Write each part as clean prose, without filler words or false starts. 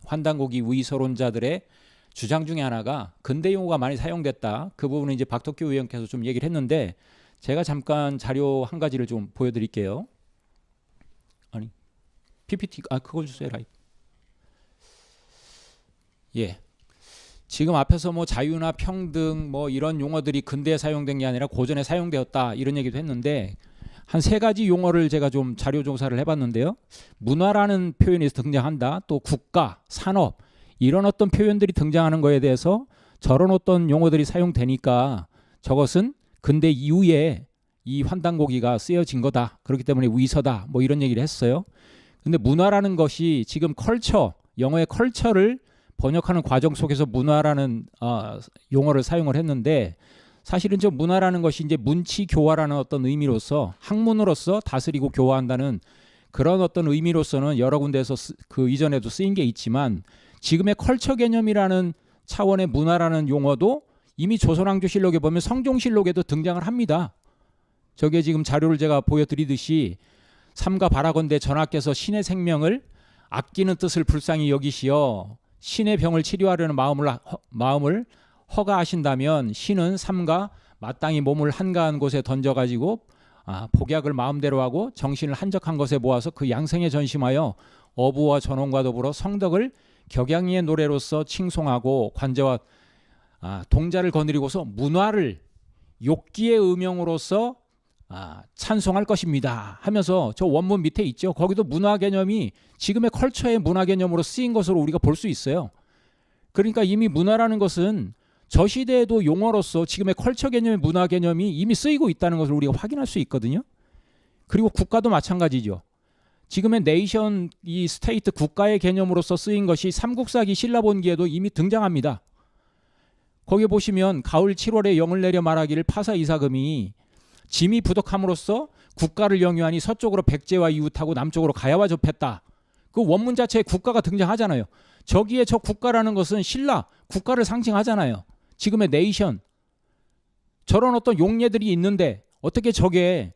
환단고기 위서론자들의 주장 중에 하나가 근대 용어가 많이 사용됐다. 그 부분은 이제 박덕규 의원께서 좀 얘기를 했는데 제가 잠깐 자료 한 가지를 좀 보여드릴게요. 아니 PPT 그걸 주세요. 라이브. 예. 지금 앞에서 뭐 자유나 평등 뭐 이런 용어들이 근대에 사용된 게 아니라 고전에 사용되었다 이런 얘기도 했는데 한 세 가지 용어를 제가 좀 자료 조사를 해봤는데요. 문화라는 표현이 등장한다. 또 국가, 산업 이런 어떤 표현들이 등장하는 거에 대해서 저런 어떤 용어들이 사용되니까 저것은 근대 이후에 이 환단고기가 쓰여진 거다. 그렇기 때문에 위서다. 뭐 이런 얘기를 했어요. 근데 문화라는 것이 지금 컬처, 영어의 컬처를 번역하는 과정 속에서 문화라는 용어를 사용을 했는데 사실은 저 문화라는 것이 이제 문치 교화라는 어떤 의미로서 학문으로서 다스리고 교화한다는 그런 어떤 의미로서는 여러 군데에서 그 이전에도 쓰인 게 있지만 지금의 컬처 개념이라는 차원의 문화라는 용어도 이미 조선왕조실록에 보면 성종실록에도 등장을 합니다. 저게 지금 자료를 제가 보여드리듯이 삼가 바라건대 전하께서 신의 생명을 아끼는 뜻을 불쌍히 여기시어 신의 병을 치료하려는 마음을 허가하신다면 신은 삼가 마땅히 몸을 한가한 곳에 던져가지고 복약을 마음대로 하고 정신을 한적한 것에 모아서 그 양생에 전심하여 어부와 전원과 더불어 성덕을 격양의 노래로서 칭송하고 관제와 동자를 거느리고서 문화를 욕기의 음영으로서 찬송할 것입니다 하면서 저 원문 밑에 있죠. 거기도 문화 개념이 지금의 컬처의 문화 개념으로 쓰인 것으로 우리가 볼 수 있어요. 그러니까 이미 문화라는 것은 저 시대에도 용어로서 지금의 컬처 개념의 문화 개념이 이미 쓰이고 있다는 것을 우리가 확인할 수 있거든요. 그리고 국가도 마찬가지죠. 지금의 네이션, 이 스테이트 국가의 개념으로서 쓰인 것이 삼국사기 신라본기에도 이미 등장합니다. 거기에 보시면 가을 7월에 영을 내려 말하기를 파사 이사금이 짐이 부덕함으로써 국가를 영유하니 서쪽으로 백제와 이웃하고 남쪽으로 가야와 접했다. 그 원문 자체에 국가가 등장하잖아요. 저기에 저 국가라는 것은 신라 국가를 상징하잖아요. 지금의 네이션 저런 어떤 용례들이 있는데 어떻게 저게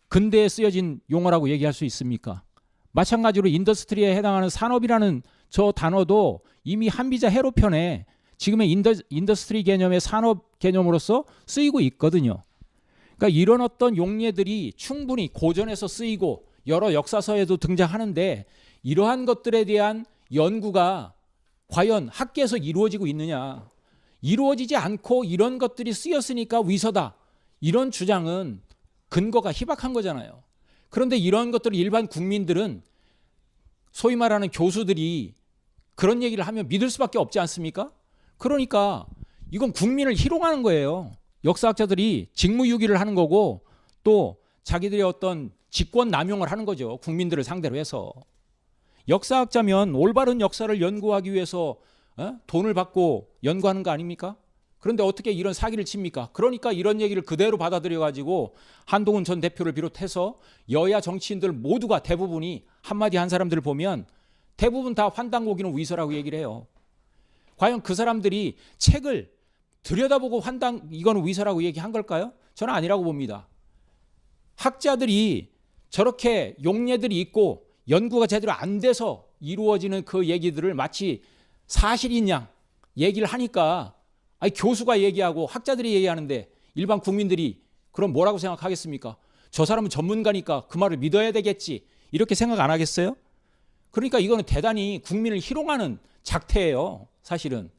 근대에 쓰여진 용어라고 얘기할 수 있습니까? 마찬가지로 인더스트리에 해당하는 산업이라는 저 단어도 이미 한비자 해로편에 지금의 인더스트리 개념의 산업 개념으로서 쓰이고 있거든요. 그러니까 이런 어떤 용례들이 충분히 고전에서 쓰이고 여러 역사서에도 등장하는데 이러한 것들에 대한 연구가 과연 학계에서 이루어지고 있느냐. 이루어지지 않고 이런 것들이 쓰였으니까 위서다. 이런 주장은 근거가 희박한 거잖아요. 그런데 이런 것들을 일반 국민들은 소위 말하는 교수들이 그런 얘기를 하면 믿을 수밖에 없지 않습니까? 그러니까 이건 국민을 희롱하는 거예요. 역사학자들이 직무유기를 하는 거고 또 자기들의 어떤 직권 남용을 하는 거죠. 국민들을 상대로 해서. 역사학자면 올바른 역사를 연구하기 위해서 돈을 받고 연구하는 거 아닙니까? 그런데 어떻게 이런 사기를 칩니까? 그러니까 이런 얘기를 그대로 받아들여 가지고 한동훈 전 대표를 비롯해서 여야 정치인들 모두가 대부분이 한마디 한 사람들을 보면 대부분 다 환단고기는 위서라고 얘기를 해요. 과연 그 사람들이 책을 들여다보고 이거는 위서라고 얘기한 걸까요? 저는 아니라고 봅니다. 학자들이 저렇게 용례들이 있고 연구가 제대로 안 돼서 이루어지는 그 얘기들을 마치 사실인 양 얘기를 하니까 교수가 얘기하고 학자들이 얘기하는데 일반 국민들이 그럼 뭐라고 생각하겠습니까? 저 사람은 전문가니까 그 말을 믿어야 되겠지 이렇게 생각 안 하겠어요? 그러니까 이거는 대단히 국민을 희롱하는 작태예요. 사실은.